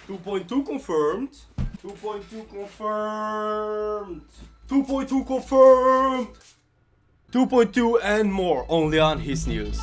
2.2 confirmed. 2.2 confirmed. 2.2 confirmed. 2.2 and more only on HusNews.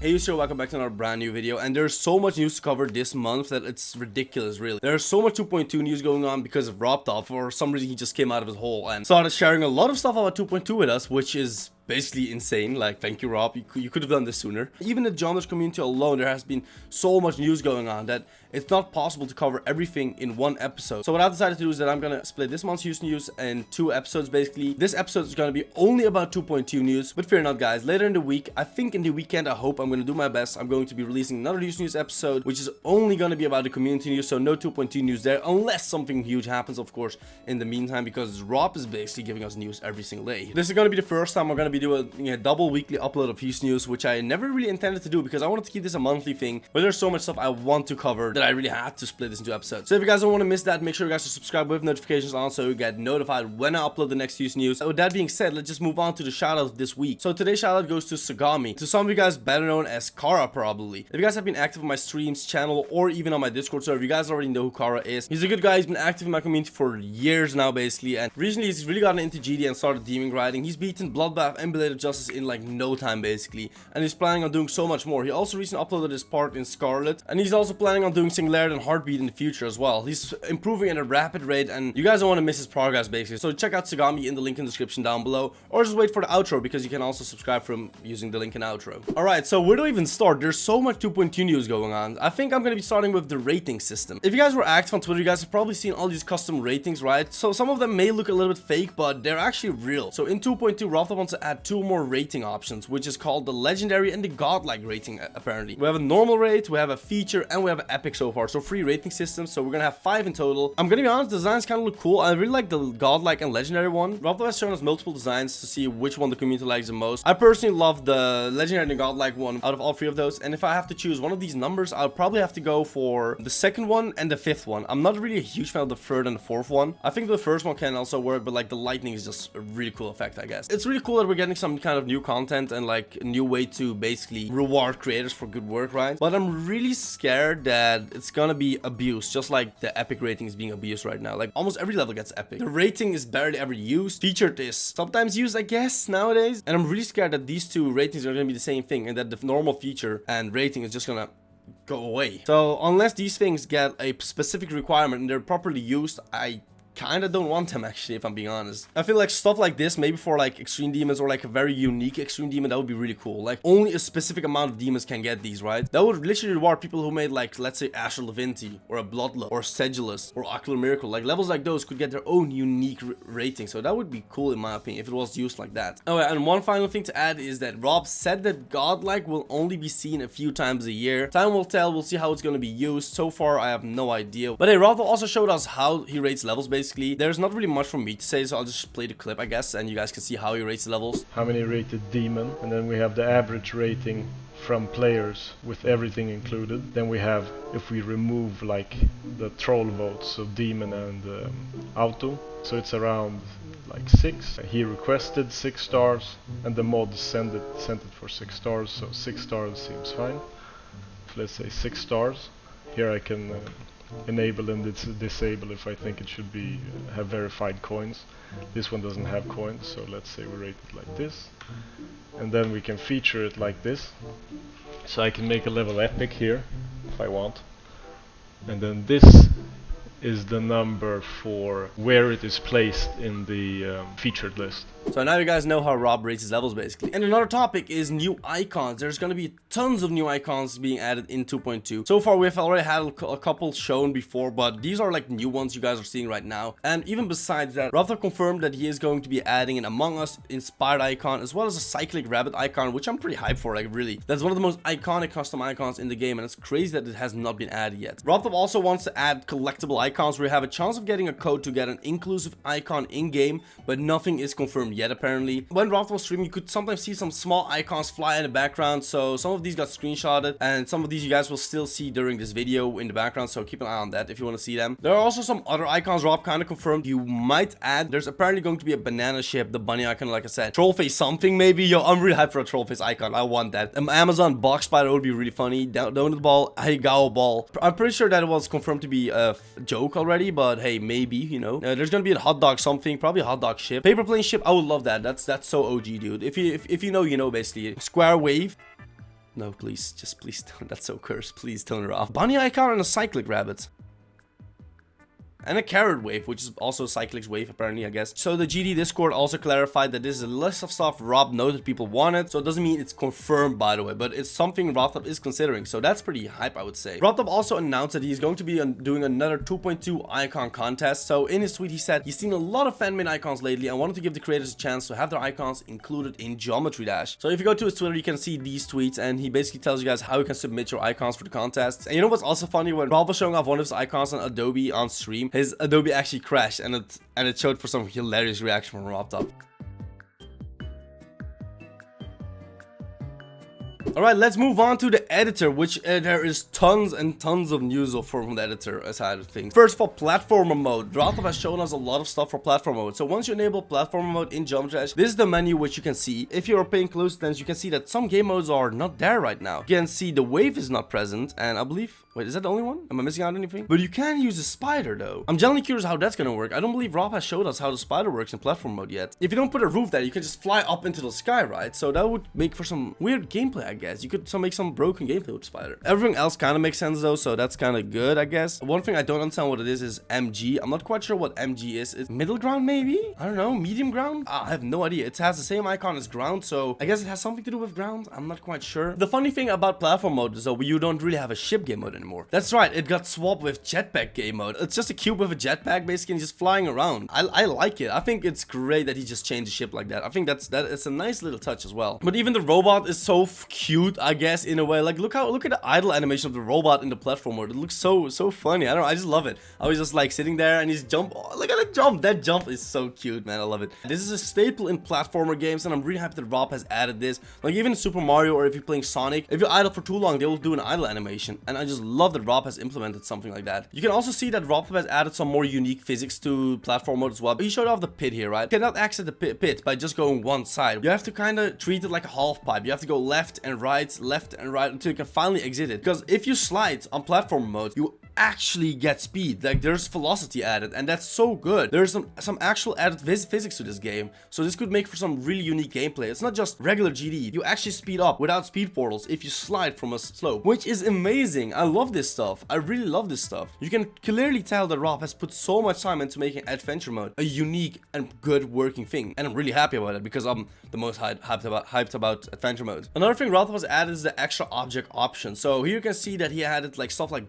Hey YouTube, welcome back to another brand new video, and there's so much news to cover this month that it's ridiculous, really. There's so much 2.2 news going on because of ROBTOP. For some reason, he just came out of his hole and started sharing a lot of stuff about 2.2 with us, which is basically insane. Like, thank you, Rob. You could have done this sooner. Even the genres community alone, there has been so much news going on that it's not possible to cover everything in one episode. So what I've decided to do is that I'm gonna split this month's HusNews in 2 episodes, basically. This episode is gonna be only about 2.2 news, but fear not, guys. Later in the week, I think in the weekend, I hope I'm gonna do my best. I'm going to be releasing another HusNews episode, which is only gonna be about the community news, so no 2.2 news there, unless something huge happens, of course, in the meantime, because Rob is basically giving us news every single day. This is gonna be the first time we're gonna be doing a double weekly upload of HusNews, which I never really intended to do because I wanted to keep this a monthly thing, but there's so much stuff I want to cover that I really had to split this into episodes. So if you guys don't want to miss that, make sure you guys subscribe with notifications on so you get notified when I upload the next HusNews. With that being said, let's just move on to the shoutouts this week. So today's shoutout goes to Sagami, to some of you guys better known as Kara, probably. If you guys have been active on my streams, channel, or even on my Discord server, you guys already know who Kara is. He's a good guy. He's been active in my community for years now, basically, and recently he's really gotten into GD and started demon grinding. He's beaten Bloodbath and Belated Justice in like no time, basically, and he's planning on doing so much more. He also recently uploaded his part in Scarlet, and he's also planning on doing Singularity and Heartbeat in the future as well. He's improving at a rapid rate, and you guys don't want to miss his progress, basically. So check out Sagami in the link in the description down below, or just wait for the outro because you can also subscribe from using the link in outro. Alright, so where do we even start? There's so much 2.2 news going on. I think I'm going to be starting with the rating system. If you guys were active on Twitter, you guys have probably seen all these custom ratings, right? So some of them may look a little bit fake, but they're actually real. So in 2.2, ROBTOP wants to add 2 more rating options, which is called the legendary and the godlike rating. Apparently we have a normal rate, we have a feature, and we have an epic so far. So 3 rating systems, so we're gonna have 5 in total. I'm gonna be honest, the designs kind of look cool. I really like the godlike and legendary one. ROBTOP has shown us multiple designs to see which one the community likes the most. I personally love the legendary and godlike one out of all 3 of those, and if I have to choose one of these numbers, I'll probably have to go for the 2nd one and the 5th one. I'm not really a huge fan of the 3rd and the 4th one. I think the 1st one can also work, but like the lightning is just a really cool effect, I guess. It's really cool that we're getting some kind of new content and like a new way to basically reward creators for good work, right? But I'm really scared that it's gonna be abused, just like the epic rating is being abused right now. Like almost every level gets epic. The rating is barely ever used. Featured is sometimes used, I guess, nowadays. And I'm really scared that these 2 ratings are gonna be the same thing, and that the normal feature and rating is just gonna go away. So unless these things get a specific requirement and they're properly used, I kinda don't want them, actually, if I'm being honest. I feel like stuff like this, maybe for like extreme demons or like a very unique extreme demon, that would be really cool. Like only a specific amount of demons can get these, right? That would literally reward people who made like, let's say, Astral Divinity or a Bloodlust or Sedulous or Ocular Miracle. Like levels like those could get their own unique rating. So that would be cool in my opinion if it was used like that. Oh yeah, and one final thing to add is that Rob said that godlike will only be seen a few times a year. Time will tell. We'll see how it's going to be used. So far I have no idea. But hey, Rob also showed us how he rates levels, basically. There's not really much for me to say, so I'll just play the clip, I guess, and you guys can see how he rates the levels. How many rated demon, and then we have the average rating from players with everything included. Then we have, if we remove like the troll votes, so demon and auto, so it's around like 6. He requested 6 stars, and the mod sent it for 6 stars, so 6 stars seems fine. So let's say 6 stars. Here I can enable and disable if I think it should be have verified coins. This one doesn't have coins, so let's say we rate it like this, and then we can feature it like this. So I can make a level epic here if I want, and then this is the number for where it is placed in the featured list. So now you guys know how Rob rates his levels, basically. And another topic is new icons. There's going to be tons of new icons being added in 2.2. So far, we've already had a couple shown before, but these are like new ones you guys are seeing right now. And even besides that, ROBTOP confirmed that he is going to be adding an Among Us inspired icon, as well as a cyclic rabbit icon, which I'm pretty hyped for, like really. That's one of the most iconic custom icons in the game, and it's crazy that it has not been added yet. ROBTOP also wants to add collectible icons icons where you have a chance of getting a code to get an inclusive icon in-game, but nothing is confirmed yet apparently. When RobTop was streaming, you could sometimes see some small icons fly in the background, so some of these got screenshotted, and some of these you guys will still see during this video in the background, so keep an eye on that if you want to see them. There are also some other icons Rob kind of confirmed you might add. There's apparently going to be a banana ship, the bunny icon, like I said, troll face something maybe. Yo, I'm really hyped for a troll face icon. I want that. Amazon box spider would be really funny. Donut ball, hey, Gao ball. I'm pretty sure that it was confirmed to be a joke already, but hey, maybe, you know. There's gonna be a hot dog something, probably a hot dog ship. Paper plane ship, I would love that. That's so OG, dude. If you know, you know, basically. Square wave. No, please, just please don't. That's so cursed. Please turn it off. Bunny icon and a cyclic rabbit. And a carrot wave, which is also Cyclic's wave, apparently, I guess. So the GD Discord also clarified that this is a list of stuff Rob knows that people wanted. So it doesn't mean it's confirmed, by the way, but it's something RobTop is considering. So that's pretty hype, I would say. RobTop also announced that he's going to be doing another 2.2 icon contest. So in his tweet, he said he's seen a lot of fan-made icons lately and wanted to give the creators a chance to have their icons included in Geometry Dash. So if you go to his Twitter, you can see these tweets, and he basically tells you guys how you can submit your icons for the contest. And you know what's also funny? When Rob was showing off one of his icons on Adobe on stream, his Adobe actually crashed, and it showed for some hilarious reaction from RobTop. Alright, let's move on to the editor, which there is tons and tons of news from the editor side of things. First, for platformer mode, RobTop has shown us a lot of stuff for platform mode. So once you enable platformer mode in Geometry Dash, this is the menu which you can see. If you're paying close attention, you can see that some game modes are not there right now. You can see the wave is not present, and I believe... Wait, is that the only one? Am I missing out on anything? But you can use a spider though. I'm genuinely curious how that's gonna work. I don't believe Rob has showed us how the spider works in platform mode yet. If you don't put a roof there, you can just fly up into the sky, right? So that would make for some weird gameplay, I guess. You could make some broken gameplay with spider. Everything else kind of makes sense though, so that's kind of good, I guess. One thing I don't understand what it is MG. I'm not quite sure what MG is. It's middle ground maybe? I don't know. Medium ground? I have no idea. It has the same icon as ground, so I guess it has something to do with ground. I'm not quite sure. The funny thing about platform mode is though, you don't really have a ship game mode anymore. That's right. It got swapped with jetpack game mode. It's just a cube with a jetpack basically and just flying around. I like it. I think it's great that he just changed the ship like that. I think it's a nice little touch as well. But even the robot is so cute, I guess, in a way. Like look at the idle animation of the robot in the platform mode. It looks so funny. I don't know. I just love it. I was just like sitting there and he's jump. Oh, look at the jump. That jump is so cute, man. I love it. This is a staple in platformer games, and I'm really happy that Rob has added this. Like even in Super Mario, or if you're playing Sonic, if you're idle for too long, they will do an idle animation. And I just love that Rob has implemented something like that. You can also see that RobTop has added some more unique physics to platform mode as well. He showed off the pit here, right? You cannot exit the pit by just going one side. You have to kind of treat it like a half pipe. You have to go left and right until you can finally exit it. Because if you slide on platform mode, you actually get speed. Like there's velocity added, and that's so good. There's some actual added physics to this game, so this could make for some really unique gameplay. It's not just regular GD. You actually speed up without speed portals if you slide from a slope, which is amazing. I love this stuff. I really love this stuff. You can clearly tell that Rob has put so much time into making adventure mode a unique and good working thing, and I'm really happy about it because I'm the most hyped about adventure mode. Another thing RobTop has added is the extra object option. So here you can see that he added like stuff like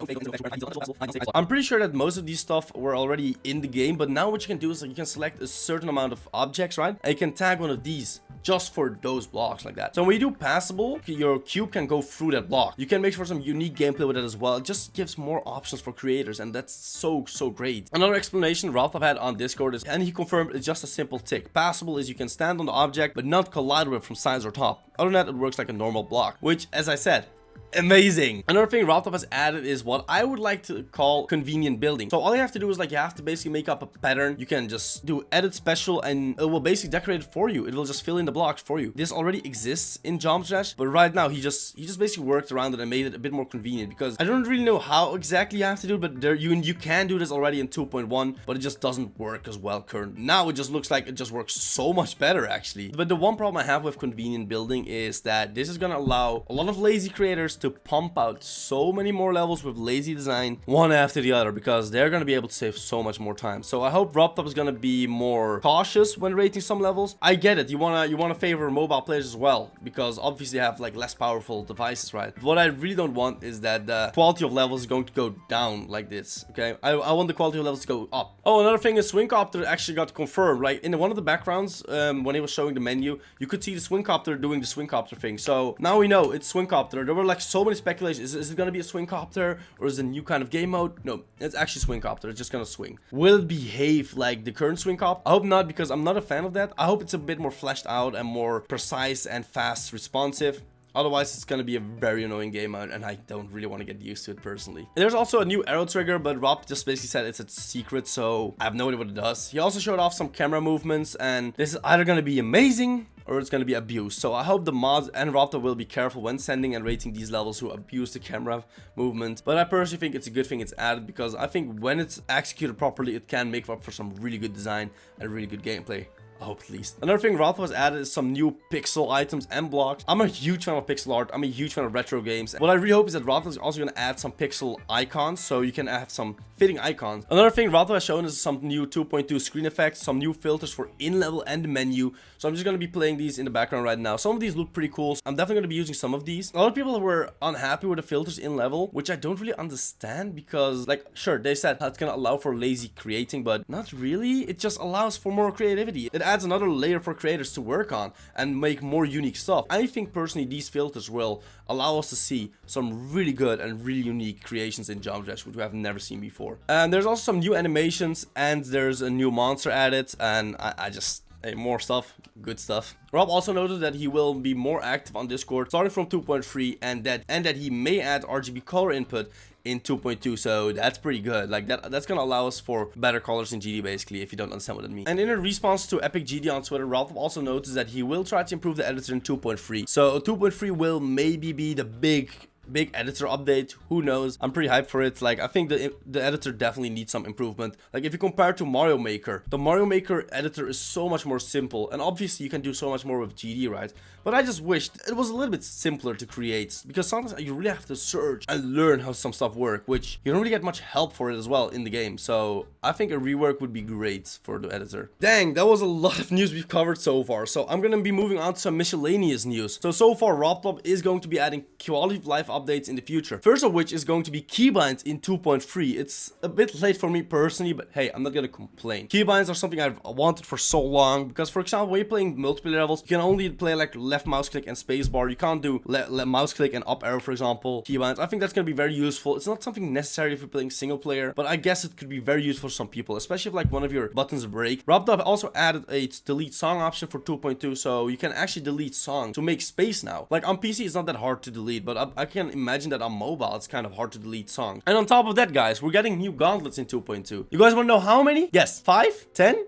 I'm pretty sure that most of these stuff were already in the game, but now what you can do is like you can select a certain amount of objects, right? And you can tag one of these just for those blocks like that. So when you do passable, your cube can go through that block. You can make for some unique gameplay with it as well. It just gives more options for creators, and that's so great. Another explanation RobTop had on Discord is, and he confirmed, it's just a simple tick. Passable is you can stand on the object but not collide with it from sides or top. Other than that, it works like a normal block, which, as I said, amazing. Another thing RobTop has added is what I would like to call convenient building. So all you have to do is like you have to basically make up a pattern. You can just do edit special and it will basically decorate it for you. It will just fill in the blocks for you. This already exists in Geometry Dash, but right now he just basically worked around it and made it a bit more convenient, because I don't really know how exactly you have to do it, but there you can do this already in 2.1, but it just doesn't work as well currently. Now it just looks like it just works so much better actually. But the one problem I have with convenient building is that this is gonna allow a lot of lazy creators to pump out so many more levels with lazy design one after the other, because they're going to be able to save so much more time. So I hope RobTop is going to be more cautious when rating some levels. I get it, you want to favor mobile players as well, because obviously you have like less powerful devices, right? What I really don't want is that the quality of levels is going to go down like this. Okay, I want the quality of levels to go up. Oh, another thing is Swingcopter actually got confirmed. Like in one of the backgrounds, when he was showing the menu, you could see the Swingcopter doing the Swingcopter thing. So now we know it's Swingcopter. There were like like so many speculations. Is it gonna be a swing copter, or is it a new kind of game mode? No, it's actually swing copter. It's just gonna swing. Will it behave like the current swing copter? I hope not, because I'm not a fan of that. I hope it's a bit more fleshed out and more precise and fast responsive. Otherwise, it's gonna be a very annoying game mode, and I don't really want to get used to it personally. There's also a new arrow trigger, but Rob just basically said it's a secret, so I have no idea what it does. He also showed off some camera movements, and this is either gonna be amazing or it's gonna be abused. So I hope the mods and ROBTOP will be careful when sending and rating these levels who abuse the camera movement. But I personally think it's a good thing it's added, because I think when it's executed properly, it can make up for some really good design and really good gameplay. I hope at least. Another thing ROBTOP has added is some new pixel items and blocks. I'm a huge fan of pixel art. I'm a huge fan of retro games. What I really hope is that ROBTOP is also going to add some pixel icons, so you can have some fitting icons. Another thing ROBTOP has shown is some new 2.2 screen effects, some new filters for in-level and the menu. So I'm just going to be playing these in the background right now. Some of these look pretty cool. I'm definitely going to be using some of these. A lot of people were unhappy with the filters in level, which I don't really understand, because like, sure, they said that's going to allow for lazy creating, but not really. It just allows for more creativity. It adds another layer for creators to work on and make more unique stuff. I think personally these filters will allow us to see some really good and really unique creations in Jump Dash, which we have never seen before. And there's also some new animations, and there's a new monster added, and I just... Hey, more stuff, good stuff. Rob also noted that he will be more active on Discord starting from 2.3, and that he may add RGB color input in 2.2, so that's pretty good. Like that's gonna allow us for better colors in GD, basically, if you don't understand what it means. And in a response to Epic GD on Twitter, Rob also noticed that he will try to improve the editor in 2.3. So 2.3 will maybe be the big editor update. Who knows? I'm pretty hyped for it. Like, I think the editor definitely needs some improvement. Like, if you compare to Mario Maker, the Mario Maker editor is so much more simple, and obviously you can do so much more with GD, right? But I just wished it was a little bit simpler to create, because sometimes you really have to search and learn how some stuff work, which you don't really get much help for it as well in the game. So I think a rework would be great for the editor. Dang, that was a lot of news we've covered so far. So I'm gonna be moving on to some miscellaneous news. So far ROBTOP is going to be adding quality of life updates in the future. First of which is going to be keybinds in 2.3. It's a bit late for me personally, but hey, I'm not gonna complain. Keybinds are something I've wanted for so long, because for example, when you're playing multiplayer levels, you can only play like left mouse click and space bar. You can't do mouse click and up arrow, for example. Keybinds, I think that's gonna be very useful. It's not something necessary if you're playing single player, but I guess it could be very useful for some people, especially if like one of your buttons break. ROBTOP also added a delete song option for 2.2, so you can actually delete songs to make space now. Like on PC, it's not that hard to delete, but I can imagine that on mobile it's kind of hard to delete songs. And on top of that, guys, we're getting new gauntlets in 2.2. You guys want to know how many? Yes, 5, 10?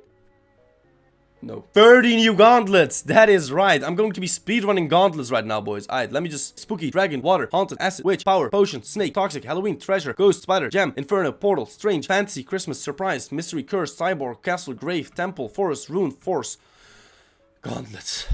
No. 30 new gauntlets! That is right. I'm going to be speedrunning gauntlets right now, boys. Alright, let me just... Spooky, Dragon, Water, Haunted, Acid, Witch, Power, Potion, Snake, Toxic, Halloween, Treasure, Ghost, Spider, Gem, Inferno, Portal, Strange, Fantasy, Christmas, Surprise, Mystery, Curse, Cyborg, Castle, Grave, Temple, Forest, Rune, Force. Gauntlets.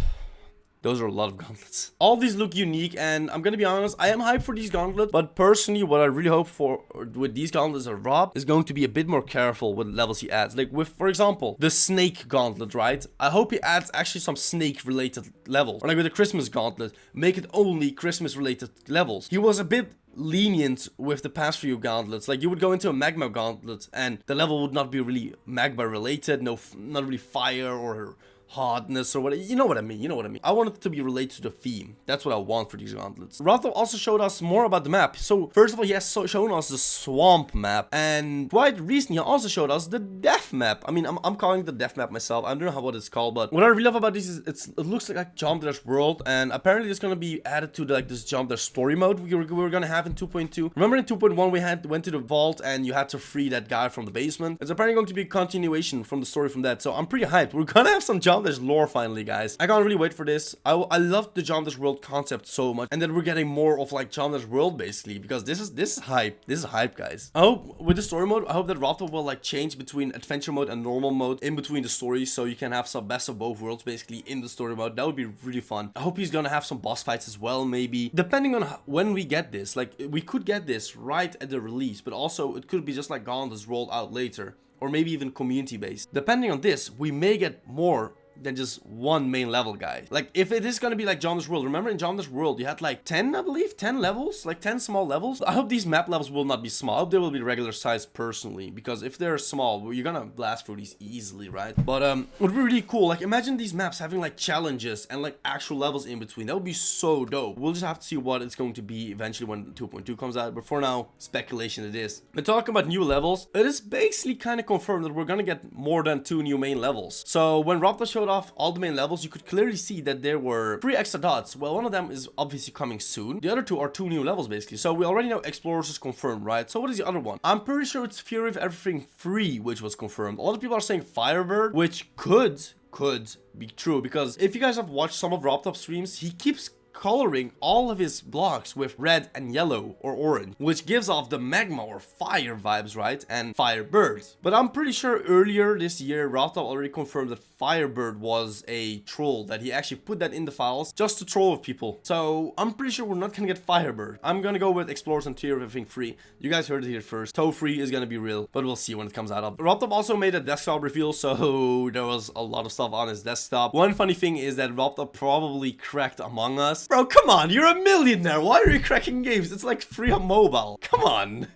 Those are a lot of gauntlets. All these look unique, and I'm gonna be honest, I am hyped for these gauntlets, but personally, what I really hope for with these gauntlets of Rob is going to be a bit more careful with levels he adds. Like with, for example, the snake gauntlet, right? I hope he adds actually some snake-related levels. Or like with the Christmas gauntlet, make it only Christmas-related levels. He was a bit lenient with the past few gauntlets. Like you would go into a magma gauntlet, and the level would not be really magma-related, not really fire or hardness or whatever. You know what I mean. I want it to be related to the theme. That's what I want for these gauntlets. ROBTOP also showed us more about the map. So first of all, he has shown us the swamp map, and quite recently he also showed us the death map. I mean, I'm calling it the death map myself. I don't know what it's called, but what I really love about this is it looks like Jump Dash World, and apparently it's gonna be added to like this Jump Dash story mode we were gonna have in 2.2. Remember in 2.1 we went to the vault and you had to free that guy from the basement. It's apparently going to be a continuation from the story from that. So I'm pretty hyped. We're gonna have some Jump Dash lore finally, guys. I can't really wait for this. I love the Jump Dash World concept so much, and then we're getting more of like Jump Dash World basically, because this is hype. This is hype, guys. I hope with the story mode, I hope that ROBTOP will like change between adventure mode and normal mode in between the stories, so you can have some best of both worlds basically in the story mode. That would be really fun. I hope he's gonna have some boss fights as well, maybe, depending on when we get this. Like we could get this right at the release, but also it could be just like Gauntlets rolled out later, or maybe even community based. Depending on this, we may get more than just one main level guy. Like, if it is gonna be like Jonder's World, remember in Jonder's World you had like 10, I believe, 10 levels, like 10 small levels. I hope these map levels will not be small. I hope they will be regular size personally, because if they're small, well, you're gonna blast through these easily, right? But it would be really cool. Like, imagine these maps having like challenges and like actual levels in between. That would be so dope. We'll just have to see what it's going to be eventually when 2.2 comes out, but for now, speculation it is. But talking about new levels, it is basically kind of confirmed that we're gonna get more than 2 new main levels. So when ROBTOP showed off all the main levels, you could clearly see that there were 3 extra dots. Well, one of them is obviously coming soon. The other 2 are 2 new levels basically. So we already know Explorers is confirmed, right? So what is the other one? I'm pretty sure it's Fury of Everything 3, which was confirmed. A lot of people are saying Firebird, which could be true, because if you guys have watched some of ROBTOP streams, he keeps coloring all of his blocks with red and yellow or orange, which gives off the magma or fire vibes, right? And Firebird. But I'm pretty sure earlier this year, ROBTOP already confirmed that Firebird was a troll, that he actually put that in the files just to troll with people. So I'm pretty sure we're not gonna get Firebird. I'm gonna go with Explorers and Tier of Everything Free. You guys heard it here first. Toe Free is gonna be real, but we'll see when it comes out. ROBTOP also made a desktop reveal, so there was a lot of stuff on his desktop. One funny thing is that ROBTOP probably cracked Among Us. Bro, come on, you're a millionaire. Why are you cracking games? It's like free on mobile. Come on.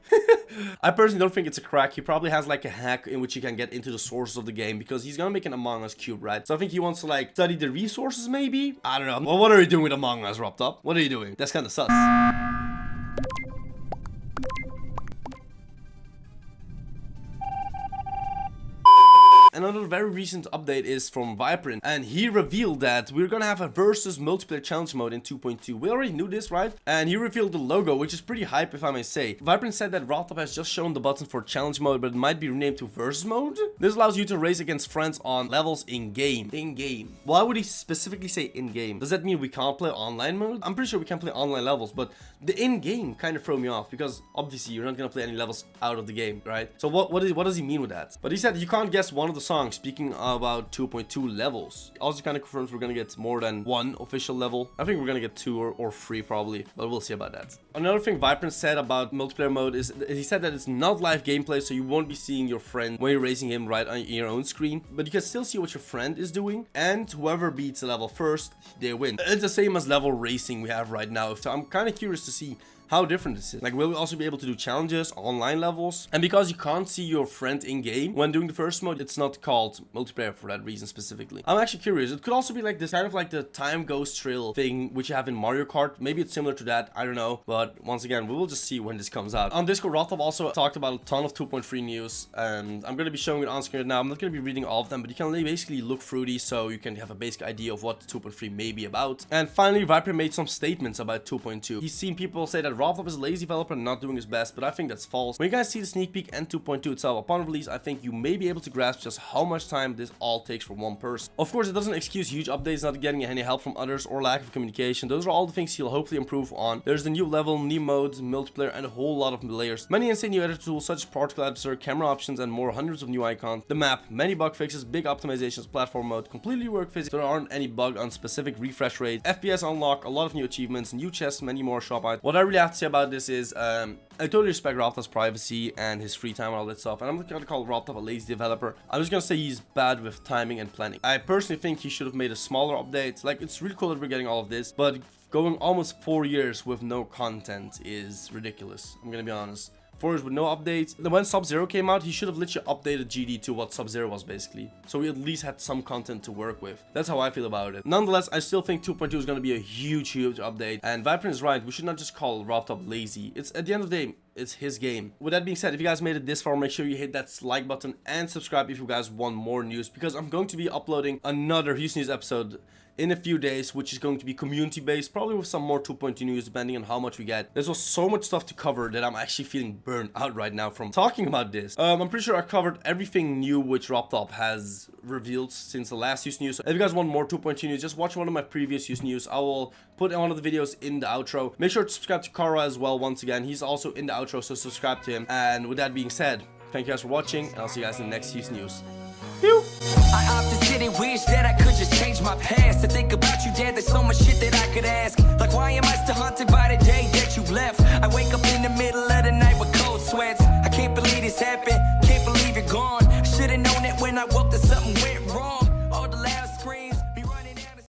I personally don't think it's a crack. He probably has like a hack in which he can get into the sources of the game, because he's gonna make an Among Us cube, right? So I think he wants to like study the resources maybe? I don't know. Well, what are you doing with Among Us, ROBTOP? What are you doing? That's kind of sus. Another very recent update is from Viprint, and he revealed that we're gonna have a versus multiplayer challenge mode in 2.2. We already knew this, right? And he revealed the logo, which is pretty hype if I may say. Viprint said that ROBTOP has just shown the button for challenge mode, but it might be renamed to versus mode. This allows you to race against friends on levels in-game. In-game. Why would he specifically say in-game? Does that mean we can't play online mode? I'm pretty sure we can play online levels, but the in-game kind of throw me off, because obviously you're not gonna play any levels out of the game, right? So what does he mean with that? But he said you can't guess one of the songs, speaking about 2.2 levels. Also kind of confirms we're gonna get more than 1 official level. I think we're gonna get 2 or 3 probably, but we'll see about that. Another thing Viprint said about multiplayer mode is he said that it's not live gameplay, so you won't be seeing your friend when you're racing him right on your own screen, but you can still see what your friend is doing, and whoever beats the level first, they win. It's the same as level racing we have right now, so I'm kind of curious to see how different this is. Like, will we also be able to do challenges, online levels? And because you can't see your friend in game when doing the first mode, it's not called multiplayer for that reason specifically. I'm actually curious. It could also be like this kind of like the time ghost trail thing which you have in Mario Kart. Maybe it's similar to that, I don't know, but once again, we will just see when this comes out. On Discord, ROBTOP also talked about a ton of 2.3 news, and I'm going to be showing it on screen now. I'm not going to be reading all of them, but you can basically look through these so you can have a basic idea of what 2.3 may be about. And finally, Viper made some statements about 2.2. He's seen people say that ROBTOP is a lazy developer and not doing his best, but I think that's false. When you guys see the sneak peek and 2.2 itself upon release, I think you may be able to grasp just how much time this all takes for one person. Of course, it doesn't excuse huge updates, not getting any help from others, or lack of communication. Those are all the things he'll hopefully improve on. There's the new level, new modes, multiplayer, and a whole lot of layers. Many insane new editor tools such as particle editor, camera options, and more, hundreds of new icons. The map, many bug fixes, big optimizations, platform mode, completely work physics, so there aren't any bug on specific refresh rate, FPS unlock, a lot of new achievements, new chests, many more shop items. What I really have to say about this is, I totally respect ROBTOP's privacy and his free time and all that stuff, and I'm not gonna call ROBTOP a lazy developer. I'm just gonna say he's bad with timing and planning. I personally think he should have made a smaller update. Like, it's really cool that we're getting all of this, but going almost 4 years with no content is ridiculous. I'm gonna be honest. 4 years with no updates. When Sub-Zero came out, he should have literally updated GD to what Sub-Zero was basically, so we at least had some content to work with. That's how I feel about it. Nonetheless, I still think 2.2 is going to be a huge update, and Viprint is right. We should not just call ROBTOP lazy. It's, at the end of the day, it's his game. With that being said, if you guys made it this far, make sure you hit that like button and subscribe if you guys want more news, because I'm going to be uploading another HusNews episode in a few days, which is going to be community based, probably with some more 2.2 news depending on how much we get. There's so much stuff to cover that I'm actually feeling burned out right now from talking about this. I'm pretty sure I covered everything new which ROBTOP has revealed since the last HusNews. If you guys want more 2.2 news, just watch one of my previous HusNews. I will put one of the videos in the outro. Make sure to subscribe to Kara as well. Once again, he's also in the outro, so subscribe to him. And with that being said, thank you guys for watching, and I'll see you guys in the next HusNews. I often sit and wish that I could just change my past. To think about you, Dad, there's so much shit that I could ask. Like, why am I still haunted by the day that you left? I wake up in the middle of the night with cold sweats. I can't believe this happened, can't believe you're gone. I should've known it when I woke this